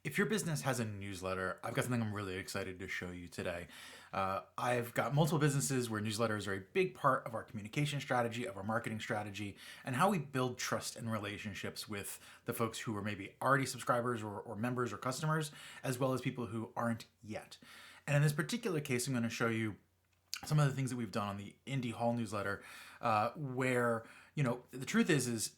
If your business has a newsletter, I've got something I'm really excited to show you today. I've got multiple businesses where newsletters are a big part of our communication strategy, of our marketing strategy, and how we build trust and relationships with the folks who are maybe already subscribers or members or customers, as well as people who aren't yet. And in this particular case, I'm going to show you some of the things that we've done on the Indie Hall newsletter, where the truth is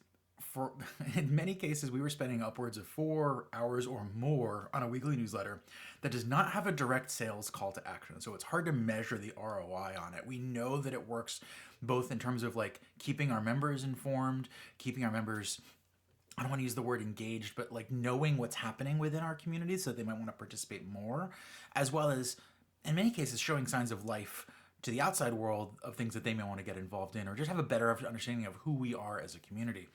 for in many cases we were spending upwards of 4 hours or more on a weekly newsletter that does not have a direct sales call to action. So it's hard to measure the ROI on it. We know that it works both in terms of like keeping our members informed, keeping our members, I don't want to use the word engaged, but like knowing what's happening within our community so that they might want to participate more, as well as in many cases showing signs of life to the outside world of things that they may want to get involved in or just have a better understanding of who we are as a community.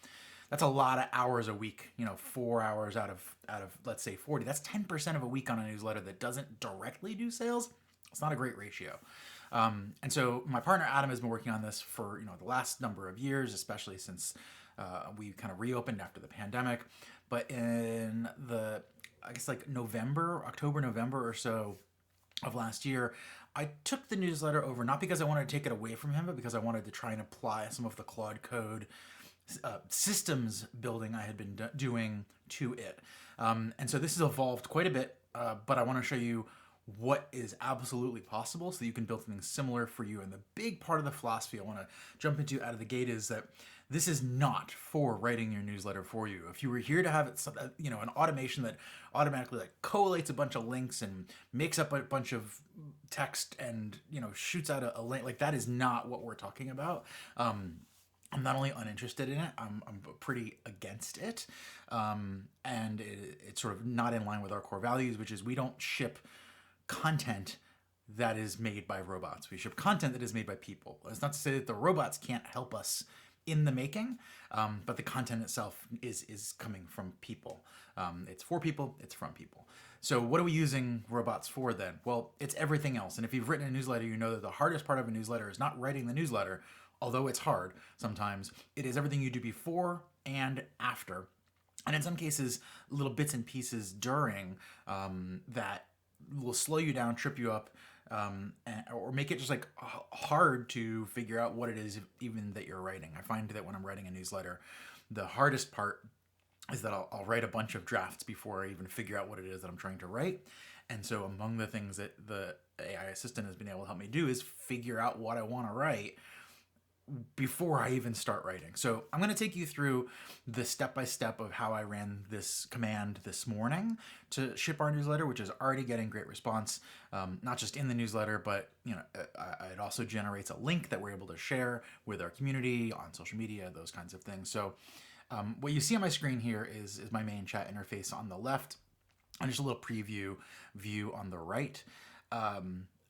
That's a lot of hours a week, 4 hours out of let's say 40. That's 10% of a week on a newsletter that doesn't directly do sales. It's not a great ratio. And so my partner Adam has been working on this for the last number of years, especially since we kind of reopened after the pandemic. But in I guess like October, November or so of last year, I took the newsletter over not because I wanted to take it away from him, but because I wanted to try and apply some of the Claude Code systems building I had been doing to it. And so this has evolved quite a bit, but I want to show you what is absolutely possible so that you can build something similar for you. And the big part of the philosophy I want to jump into out of the gate is that this is not for writing your newsletter for you. If you were here to have it, an automation that automatically like collates a bunch of links and makes up a bunch of text and shoots out a link, like that is not what we're talking about. I'm not only uninterested in it, I'm pretty against it. And it's sort of not in line with our core values, which is we don't ship content that is made by robots. We ship content that is made by people. It's not to say that the robots can't help us in the making, but the content itself is coming from people. It's for people, it's from people. So what are we using robots for then? Well, it's everything else. And if you've written a newsletter, you know that the hardest part of a newsletter is not writing the newsletter, although it's hard sometimes. It is everything you do before and after. And in some cases, little bits and pieces during that will slow you down, trip you up, or make it just like hard to figure out what it is even that you're writing. I find that when I'm writing a newsletter, the hardest part is that I'll write a bunch of drafts before I even figure out what it is that I'm trying to write. And so among the things that the AI assistant has been able to help me do is figure out what I want to write before I even start writing. So I'm going to take you through the step-by-step of how I ran this command this morning to ship our newsletter, which is already getting great response, not just in the newsletter, but it also generates a link that we're able to share with our community on social media, those kinds of things. So what you see on my screen here is my main chat interface on the left, and just a little preview view on the right.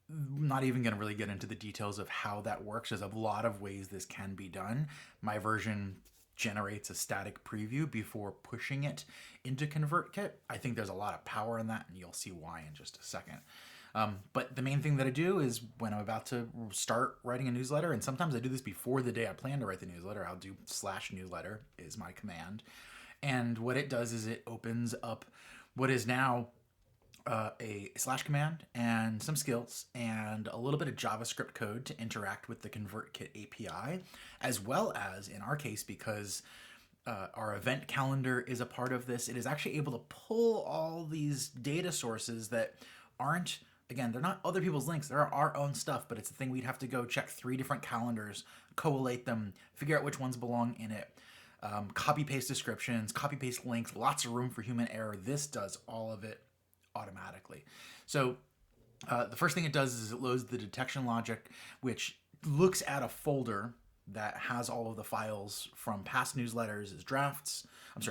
Not even going to really get into the details of how that works. There's a lot of ways this can be done. My version generates a static preview before pushing it into ConvertKit. I think there's a lot of power in that, and you'll see why in just a second. But the main thing that I do is when I'm about to start writing a newsletter, and sometimes I do this before the day I plan to write the newsletter, I'll do /newsletter is my command. And what it does is it opens up what is now a / command and some skills and a little bit of JavaScript code to interact with the ConvertKit API, as well as, in our case, because our event calendar is a part of this, it is actually able to pull all these data sources that aren't, again, they're not other people's links, they're our own stuff, but it's a thing we'd have to go check 3 different calendars, collate them, figure out which ones belong in it. Copy paste descriptions, copy paste links, lots of room for human error. This does all of it automatically. So the first thing it does is it loads the detection logic, which looks at a folder that has all of the files from past newsletters as drafts.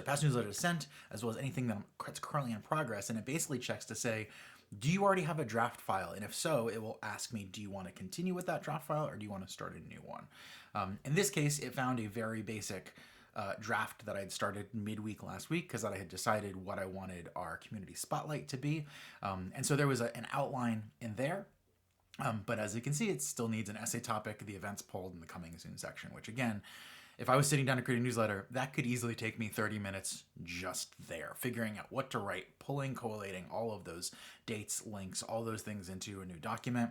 Past newsletters sent, as well as anything that's currently in progress. And it basically checks to say, do you already have a draft file? And if so, it will ask me, do you want to continue with that draft file or do you want to start a new one? In this case, it found a very basic draft that I had started midweek last week because I had decided what I wanted our community spotlight to be. And so there was an outline in there. But as you can see, it still needs an essay topic, the events pulled, and the coming soon section, which again, If I was sitting down to create a newsletter, that could easily take me 30 minutes just there, figuring out what to write, pulling, collating all of those dates, links, all those things into a new document.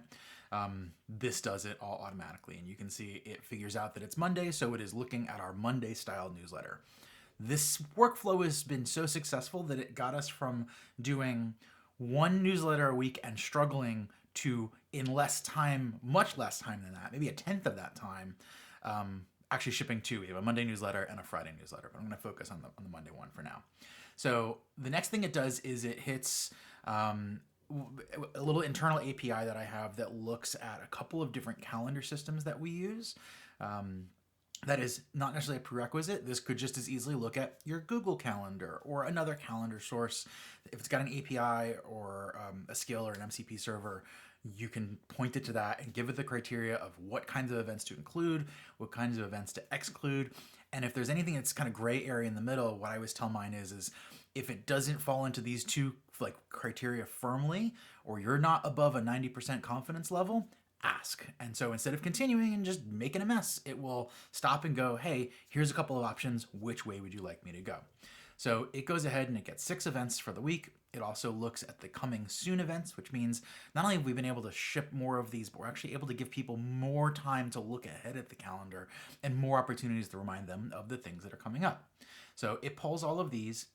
This does it all automatically, and you can see it figures out that it's Monday, so it is looking at our Monday style newsletter. This workflow has been so successful that it got us from doing one newsletter a week and struggling to, in less time, much less time than that, maybe a tenth of that time, actually shipping two. We have a Monday newsletter and a Friday newsletter, but I'm going to focus on the Monday one for now. So the next thing it does is it hits a little internal API that I have that looks at a couple of different calendar systems that we use. That is not necessarily a prerequisite. This could just as easily look at your Google Calendar or another calendar source. If it's got an API or a skill or an MCP server, you can point it to that and give it the criteria of what kinds of events to include, what kinds of events to exclude. And if there's anything that's kind of gray area in the middle, what I always tell mine is if it doesn't fall into these two like criteria firmly, or you're not above a 90% confidence level, ask. And so instead of continuing and just making a mess, it will stop and go, hey, here's a couple of options. Which way would you like me to go? So it goes ahead and it gets 6 events for the week. It also looks at the coming soon events, which means not only have we been able to ship more of these, but we're actually able to give people more time to look ahead at the calendar and more opportunities to remind them of the things that are coming up. So it pulls all of these,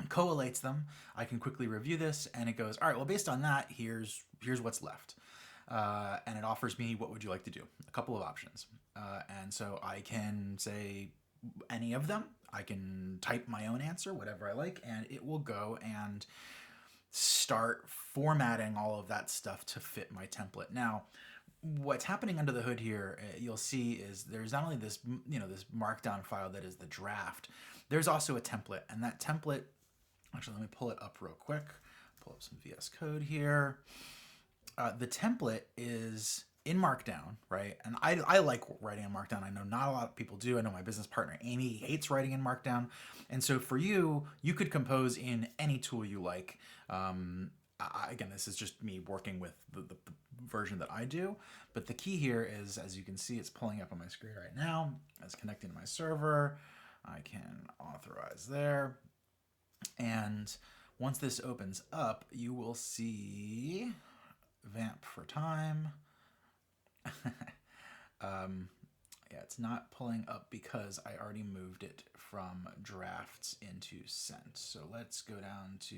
collates them. I can quickly review this, and it goes, all right, well, based on that, here's what's left. And it offers me, what would you like to do? A couple of options. And so I can say any of them. I can type my own answer, whatever I like, and it will go and start formatting all of that stuff to fit my template. Now, what's happening under the hood here, you'll see, is there's not only this, this markdown file that is the draft, there's also a template, and that template, actually, let me pull it up real quick. Pull up some VS Code here. The template is in Markdown, right? And I like writing in Markdown. I know not a lot of people do. I know my business partner, Amy, hates writing in Markdown. And so for you, you could compose in any tool you like. Again, this is just me working with the version that I do. But the key here is, as you can see, it's pulling up on my screen right now. It's connecting to my server. I can authorize there. And once this opens up, you will see vamp for time. Yeah, it's not pulling up because I already moved it from drafts into sent. So let's go down to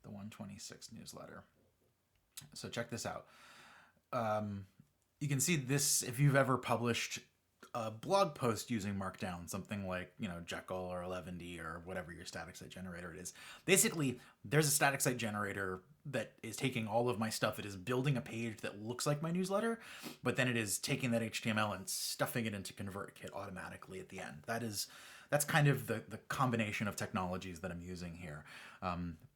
the 126 newsletter. So check this out. You can see this if you've ever published a blog post using Markdown, something like, Jekyll or 11D or whatever your static site generator it is. Basically, there's a static site generator that is taking all of my stuff. It is building a page that looks like my newsletter, but then it is taking that HTML and stuffing it into ConvertKit automatically at the end. That's kind of the combination of technologies that I'm using here.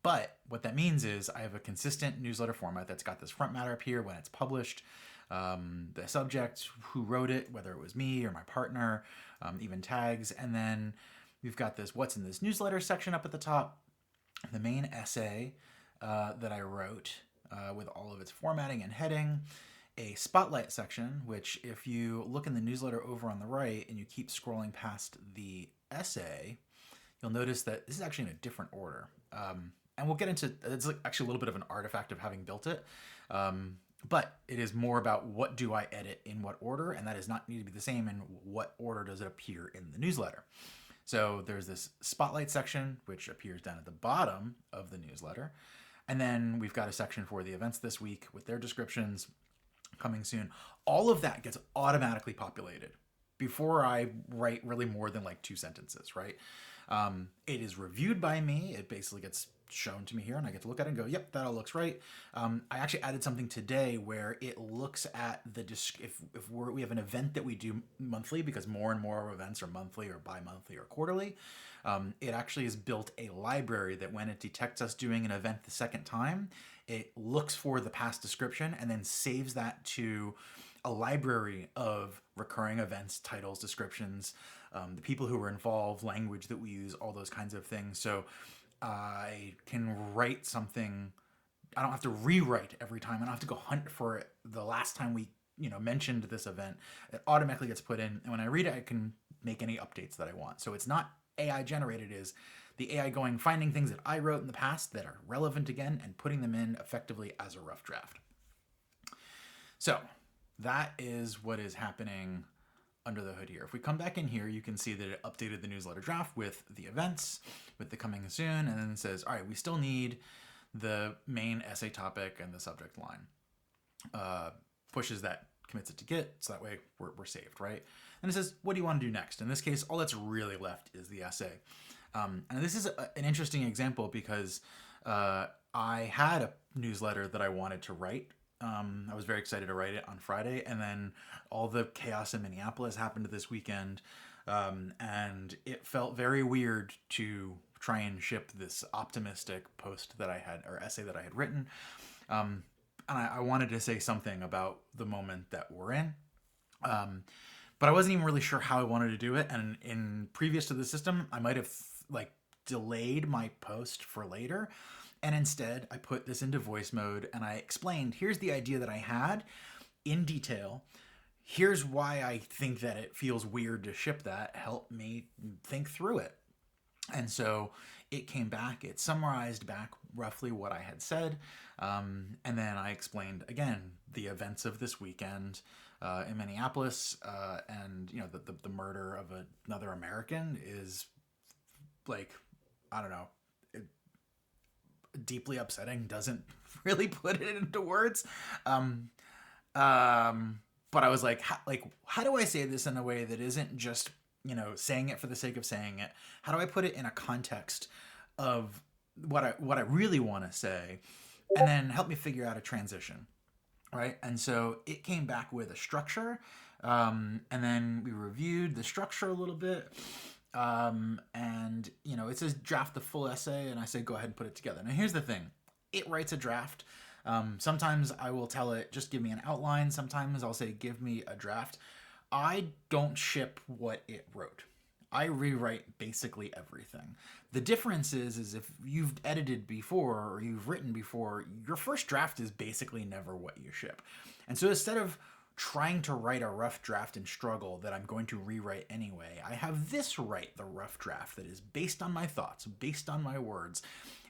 But what that means is I have a consistent newsletter format that's got this front matter up here when it's published, the subject, who wrote it, whether it was me or my partner, even tags. And then we've got this what's in this newsletter section up at the top, the main essay that I wrote with all of its formatting and heading, a spotlight section, which if you look in the newsletter over on the right and you keep scrolling past the essay, you'll notice that this is actually in a different order. And we'll get into, it's actually a little bit of an artifact of having built it. But it is more about what do I edit in what order, and that does not need to be the same in what order does it appear in the newsletter. So there's this spotlight section, which appears down at the bottom of the newsletter. And then we've got a section for the events this week with their descriptions coming soon. All of that gets automatically populated before I write really more than like 2 sentences, right? It is reviewed by me. It basically gets shown to me here and I get to look at it and go, yep, that all looks right. I actually added something today where it looks at if we have an event that we do monthly, because more and more events are monthly or bi-monthly or quarterly. It actually has built a library that when it detects us doing an event the second time, it looks for the past description and then saves that to a library of recurring events, titles, descriptions, the people who were involved, language that we use, all those kinds of things. So I can write something. I don't have to rewrite every time. I don't have to go hunt for it. The last time we mentioned this event, it automatically gets put in. And when I read it, I can make any updates that I want. So it's not AI generated, is the AI going, finding things that I wrote in the past that are relevant again and putting them in effectively as a rough draft. So that is what is happening under the hood here. If we come back in here, you can see that it updated the newsletter draft with the events, with the coming soon, and then it says, all right, we still need the main essay topic and the subject line. Pushes that, commits it to Git, so that way we're saved, right? And it says, what do you want to do next? In this case, all that's really left is the essay. And this is an interesting example because I had a newsletter that I wanted to write. I was very excited to write it on Friday, and then all the chaos in Minneapolis happened this weekend, and it felt very weird to try and ship this optimistic post that I had, or essay that I had written. And I wanted to say something about the moment that we're in. But I wasn't even really sure how I wanted to do it. And in previous to the system, I might have delayed my post for later. And instead I put this into voice mode and I explained, here's the idea that I had in detail. Here's why I think that it feels weird to ship that. Help me think through it. And so it came back, it summarized back roughly what I had said. And then I explained again, the events of this weekend in Minneapolis, and the murder of another American is I don't know, deeply upsetting, doesn't really put it into words. But I was like, how do I say this in a way that isn't just, saying it for the sake of saying it? How do I put it in a context of what I really want to say, and then help me figure out a transition, right? And so it came back with a structure, and then we reviewed the structure a little bit. And it says draft the full essay, and I say go ahead and put it together. Now here's the thing, it writes a draft. Sometimes I will tell it just give me an outline. Sometimes I'll say give me a draft. I don't ship what it wrote. I rewrite basically everything. The difference is if you've edited before or you've written before, your first draft is basically never what you ship. And so instead of trying to write a rough draft and struggle that I'm going to rewrite anyway, I have this write the rough draft that is based on my thoughts, based on my words,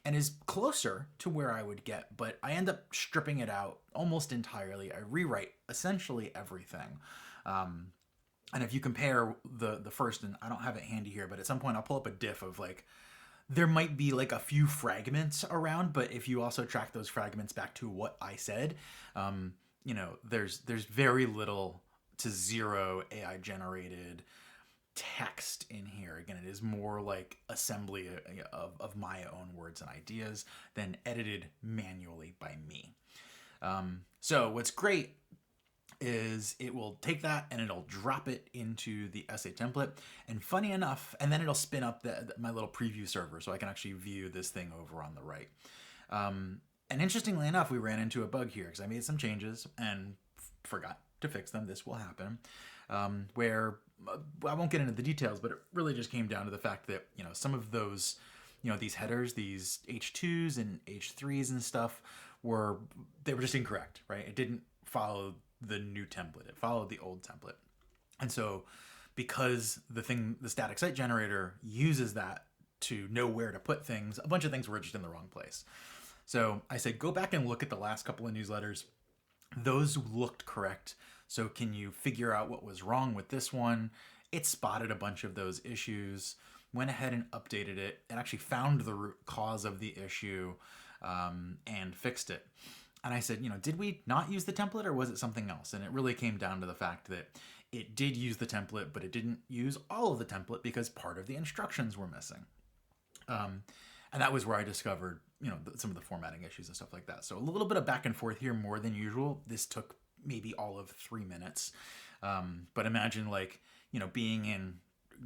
and is closer to where I would get, but I end up stripping it out almost entirely. I rewrite essentially everything. And if you compare the first, and I don't have it handy here, but at some point I'll pull up a diff of there might be a few fragments around, but if you also track those fragments back to what I said, there's very little to zero AI generated text in here. Again, it is more like assembly of my own words and ideas than edited manually by me. So what's great is it will take that and it'll drop it into the essay template. And funny enough, and then it'll spin up my little preview server so I can actually view this thing over on the right. And interestingly enough, we ran into a bug here because I made some changes and forgot to fix them. This will happen, where I won't get into the details, but it really just came down to the fact that, some of those, these headers, these H2s and H3s and stuff they were just incorrect, right? It didn't follow the new template. It followed the old template. And so because the static site generator uses that to know where to put things, a bunch of things were just in the wrong place. So I said, go back and look at the last couple of newsletters. Those looked correct. So can you figure out what was wrong with this one? It spotted a bunch of those issues, went ahead and updated it. It actually found the root cause of the issue and fixed it. And I said, did we not use the template or was it something else? And it really came down to the fact that it did use the template, but it didn't use all of the template because part of the instructions were missing. And that was where I discovered, some of the formatting issues and stuff like that. So a little bit of back and forth here, more than usual. This took maybe all of 3 minutes. But imagine being in,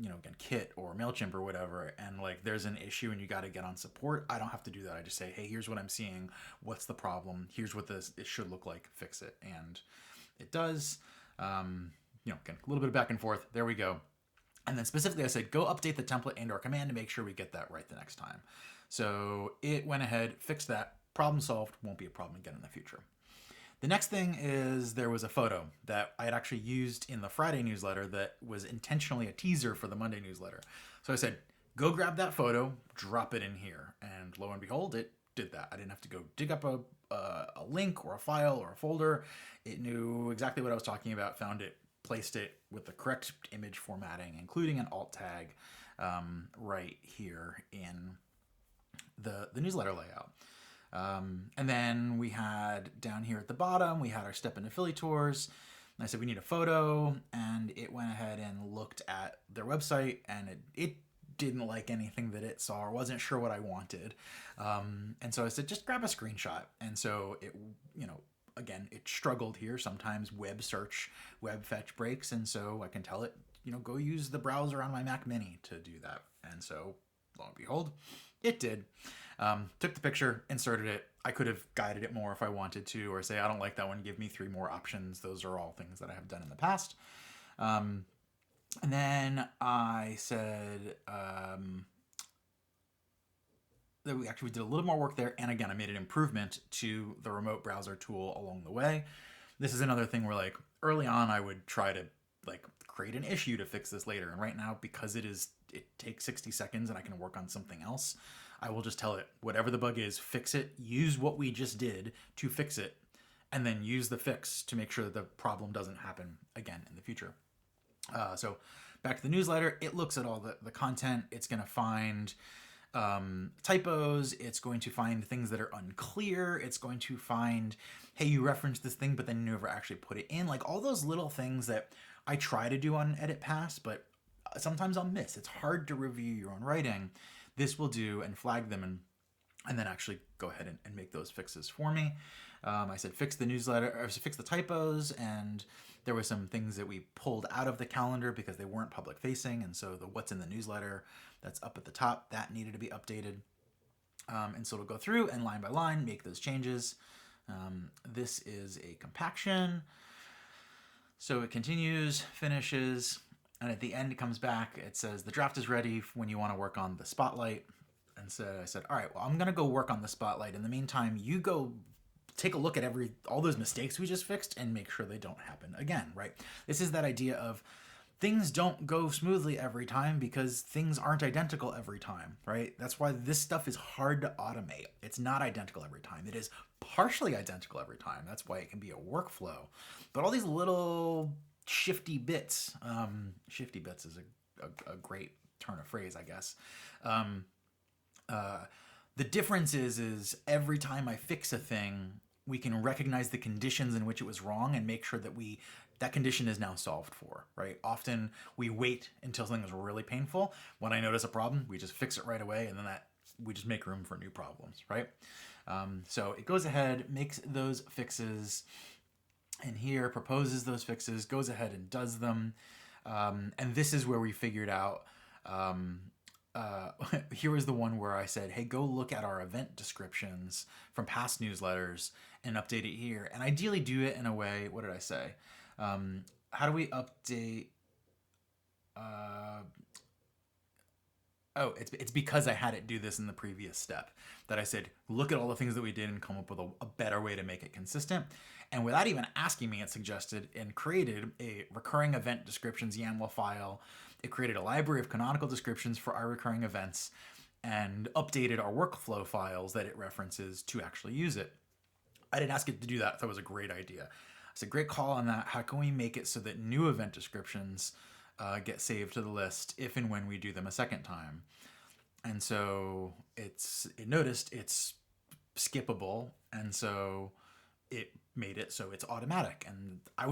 again, Kit or MailChimp or whatever, and there's an issue and you got to get on support. I don't have to do that. I just say, hey, here's what I'm seeing. What's the problem? Here's what it should look like. Fix it. And it does. Again, a little bit of back and forth. There we go. And then specifically I said, go update the template and or command to make sure we get that right the next time. So it went ahead, fixed that, problem solved, won't be a problem again in the future. The next thing is there was a photo that I had actually used in the Friday newsletter that was intentionally a teaser for the Monday newsletter. So I said, go grab that photo, drop it in here. And lo and behold, it did that. I didn't have to go dig up a link or a file or a folder. It knew exactly what I was talking about, found it, placed it with the correct image formatting, including an alt tag right here in the newsletter layout. And then we had down here at the bottom, we had our step into Philly tours. And I said, we need a photo. And it went ahead and looked at their website, and it didn't like anything that it saw or wasn't sure what I wanted. And so I said, just grab a screenshot. And so it, again, it struggled here. Sometimes web fetch breaks. And so I can tell it, go use the browser on my Mac Mini to do that. And so lo and behold, it did. Took the picture, inserted it. I could have guided it more if I wanted to, or say, I don't like that one, give me 3 more options. Those are all things that I have done in the past. And then I said that we actually did a little more work there. And again, I made an improvement to the remote browser tool along the way. This is another thing where early on, I would try to create an issue to fix this later. And right now, because it takes 60 seconds and I can work on something else, I will just tell it, whatever the bug is, fix it, use what we just did to fix it, and then use the fix to make sure that the problem doesn't happen again in the future. So back to the newsletter, it looks at all the content. It's going to find typos. It's going to find things that are unclear. It's going to find, hey, you referenced this thing, but then you never actually put it in. All those little things that I try to do on Edit Pass, but sometimes I'll miss. It's hard to review your own writing. This will do and flag them and then actually go ahead and make those fixes for me. I said fix the newsletter, or fix the typos, and there were some things that we pulled out of the calendar because they weren't public facing, and so the what's in the newsletter that's up at the top, that needed to be updated. And so it'll go through and line by line make those changes. This is a compaction. So it continues, finishes, and at the end it comes back. It says the draft is ready when you want to work on the spotlight. And so I said, all right, well, I'm going to go work on the spotlight. In the meantime, you go take a look at all those mistakes we just fixed and make sure they don't happen again, right? This is that idea of things don't go smoothly every time because things aren't identical every time, right? That's why this stuff is hard to automate. It's not identical every time. It is partially identical every time. That's why it can be a workflow. But all these little shifty bits is a great turn of phrase, I guess. The difference is every time I fix a thing, we can recognize the conditions in which it was wrong and make sure that that condition is now solved for, right? Often we wait until something is really painful. When I notice a problem, we just fix it right away, and then we just make room for new problems, right? So it goes ahead, makes those fixes, and here proposes those fixes, goes ahead and does them. And this is where we figured out, here was the one where I said, hey, go look at our event descriptions from past newsletters and update it here. And ideally do it in a way, what did I say? How do we update? It's because I had it do this in the previous step that I said, look at all the things that we did and come up with a better way to make it consistent. And without even asking me, it suggested and created a recurring event descriptions YAML file. It created a library of canonical descriptions for our recurring events and updated our workflow files that it references to actually use it. I didn't ask it to do that. That was a great idea. I said, great call on that. How can we make it so that new event descriptions get saved to the list if and when we do them a second time? And so it noticed it's skippable, and so it made it so it's automatic. And I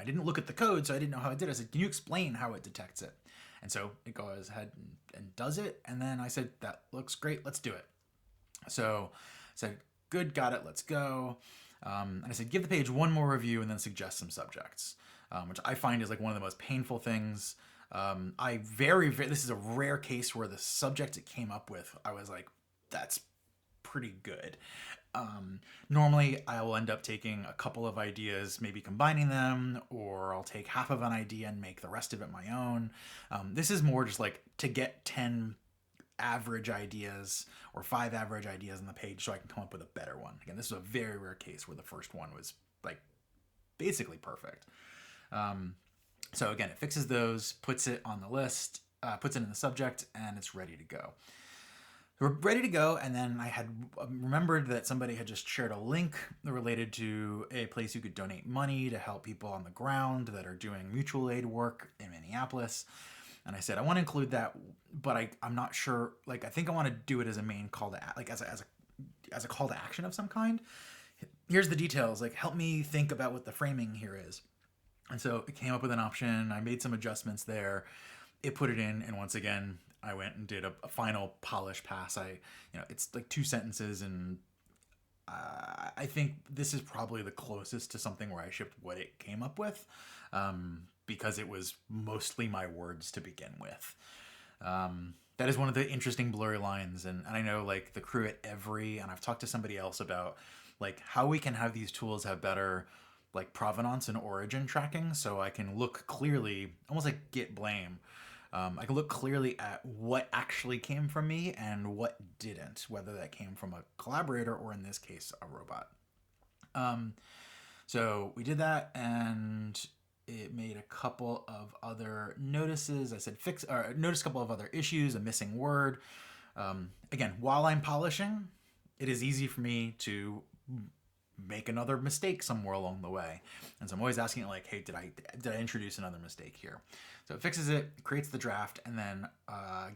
didn't look at the code, so I didn't know how it did. I said, can you explain how it detects it? And so it goes ahead and does it. And then I said, that looks great, let's do it. So I said, good, got it, let's go. And I said, give the page one more review and then suggest some subjects, which I find is one of the most painful things. This is a rare case where the subject it came up with, I was like, that's pretty good. Normally I will end up taking a couple of ideas, maybe combining them, or I'll take half of an idea and make the rest of it my own. This is more just to get 10 average ideas or 5 average ideas on the page so I can come up with a better one. Again, this is a very rare case where the first one was like basically perfect. So again, it fixes those, puts it on the list, puts it in the subject, and it's ready to go. We're ready to go, and then I had remembered that somebody had just shared a link related to a place you could donate money to help people on the ground that are doing mutual aid work in Minneapolis. And I said, I want to include that, but I'm not sure. Like, I think I want to do it as a main call to, like, as a call to action of some kind. Here's the details. Like, help me think about what the framing here is. And so it came up with an option. I made some adjustments there. It put it in, and once again, I went and did a final polish pass. It's like 2 sentences, and I think this is probably the closest to something where I shipped what it came up with, because it was mostly my words to begin with. That is one of the interesting blurry lines, and I know like the crew at Every, and I've talked to somebody else about like how we can have these tools have better like provenance and origin tracking, so I can look clearly, almost like Git blame. I can look clearly at what actually came from me and what didn't, whether that came from a collaborator or in this case, a robot. So we did that, and it made a couple of other notices. I said notice a couple of other issues, a missing word. Again, while I'm polishing, it is easy for me to make another mistake somewhere along the way. And so I'm always asking it like, hey, did I introduce another mistake here? So it fixes it, creates the draft, and then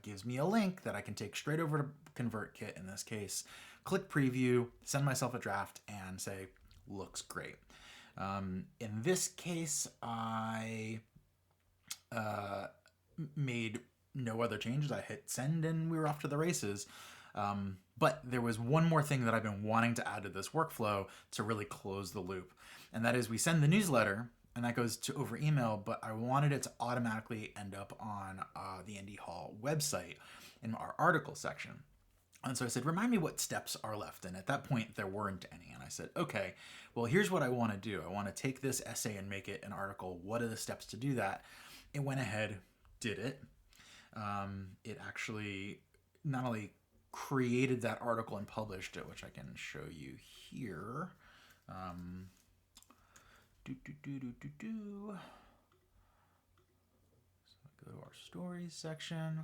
gives me a link that I can take straight over to ConvertKit in this case, click preview, send myself a draft, and say, looks great. In this case, I made no other changes. I hit send and we were off to the races. But there was one more thing that I've been wanting to add to this workflow to really close the loop. And that is we send the newsletter, and that goes to over email, but I wanted it to automatically end up on the Indie Hall website in our article section. And so I said, remind me what steps are left. And at that point, there weren't any. And I said, okay, well, here's what I want to do. I want to take this essay and make it an article. What are the steps to do that? It went ahead, did it. It actually not only created that article and published it, which I can show you here. So go to our stories section.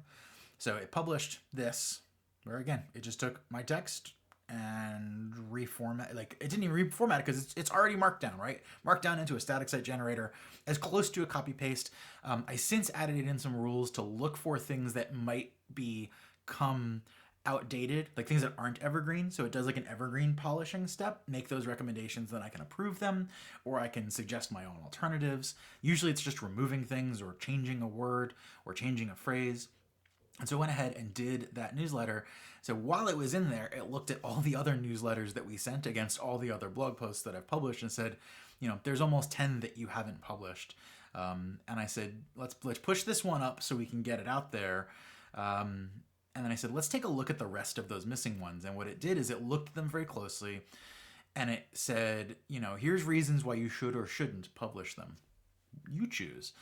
So it published this, where again, it just took my text and reformat, like it didn't even reformat it because it's already marked down, right? Marked down into a static site generator as close to a copy paste. I since added in some rules to look for things that might become outdated, like things that aren't evergreen. So it does like an evergreen polishing step, make those recommendations, then I can approve them, or I can suggest my own alternatives. Usually it's just removing things or changing a word or changing a phrase. And so I went ahead and did that newsletter. So while it was in there, it looked at all the other newsletters that we sent against all the other blog posts that I've published and said, there's almost 10 that you haven't published. And I said, let's push this one up so we can get it out there. And then I said, let's take a look at the rest of those missing ones. And what it did is it looked at them very closely, and it said, here's reasons why you should or shouldn't publish them. You choose.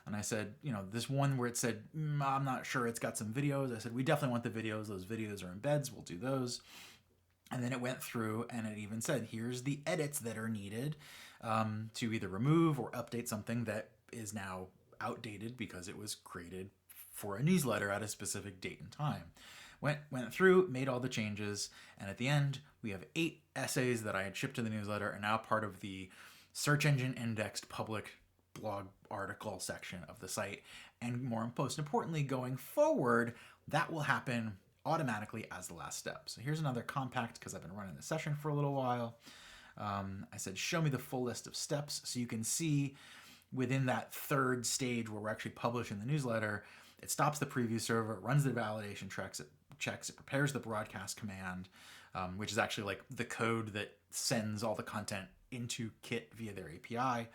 And I said, this one where it said, I'm not sure, it's got some videos. I said, we definitely want the videos. Those videos are embeds. We'll do those. And then it went through and it even said, here's the edits that are needed to either remove or update something that is now outdated because it was created for a newsletter at a specific date and time. Went through, made all the changes, and at the end, we have 8 essays that I had shipped to the newsletter and now part of the search engine indexed public blog article section of the site. And most importantly, going forward, that will happen automatically as the last step. So here's another compact because I've been running the session for a little while. I said, show me the full list of steps so you can see within that third stage where we're actually publishing the newsletter, it stops the preview server, it runs the validation checks, it prepares the broadcast command, which is actually like the code that sends all the content into Kit via their API.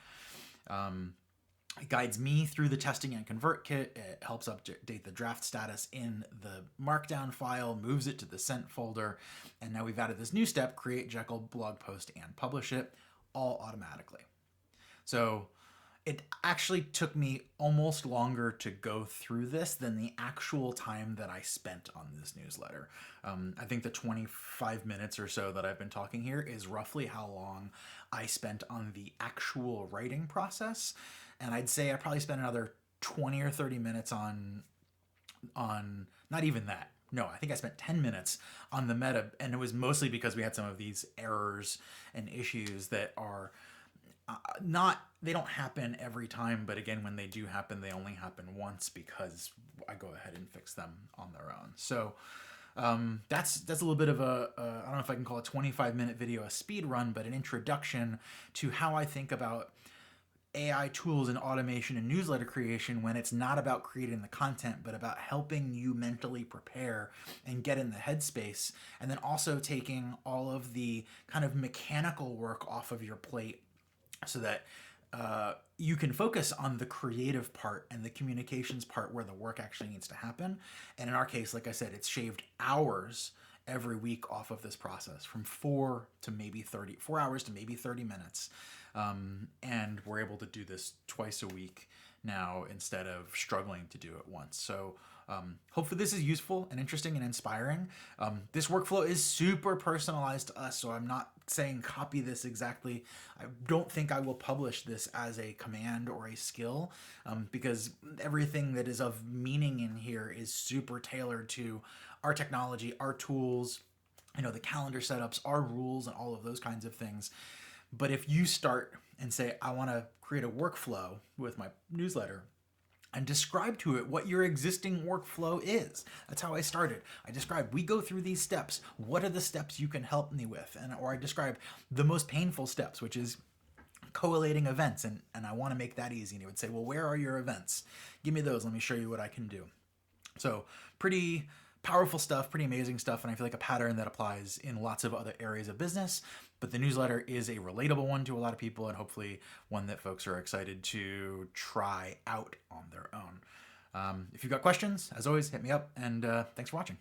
It guides me through the testing and ConvertKit. It helps update the draft status in the markdown file, moves it to the sent folder, and now we've added this new step, create Jekyll blog post and publish it, all automatically. So It actually took me almost longer to go through this than the actual time that I spent on this newsletter. I think the 25 minutes or so that I've been talking here is roughly how long I spent on the actual writing process. And I'd say I probably spent another 20 or 30 minutes on not even that. No, I think I spent 10 minutes on the meta, and it was mostly because we had some of these errors and issues that are not, they don't happen every time, but again, when they do happen, they only happen once because I go ahead and fix them on their own. So that's a little bit of I don't know if I can call a 25-minute video a speed run, but an introduction to how I think about AI tools and automation and newsletter creation when it's not about creating the content, but about helping you mentally prepare and get in the headspace, and then also taking all of the kind of mechanical work off of your plate so that you can focus on the creative part and the communications part where the work actually needs to happen. And in our case, like I said, it's shaved hours every week off of this process, from 4 hours to maybe 30 minutes. And we're able to do this twice a week now instead of struggling to do it once. So hopefully this is useful and interesting and inspiring. This workflow is super personalized to us, so I'm not saying copy this exactly. I don't think I will publish this as a command or a skill, because everything that is of meaning in here is super tailored to our technology, our tools, the calendar setups, our rules, and all of those kinds of things. But if you start and say, I want to create a workflow with my newsletter, and describe to it what your existing workflow is. That's how I started. I described, we go through these steps. What are the steps you can help me with? Or I describe the most painful steps, which is collating events. And I want to make that easy. And it would say, well, where are your events? Give me those. Let me show you what I can do. So pretty powerful stuff, pretty amazing stuff, and I feel like a pattern that applies in lots of other areas of business. But the newsletter is a relatable one to a lot of people, and hopefully one that folks are excited to try out on their own. If you've got questions, as always, hit me up, and thanks for watching.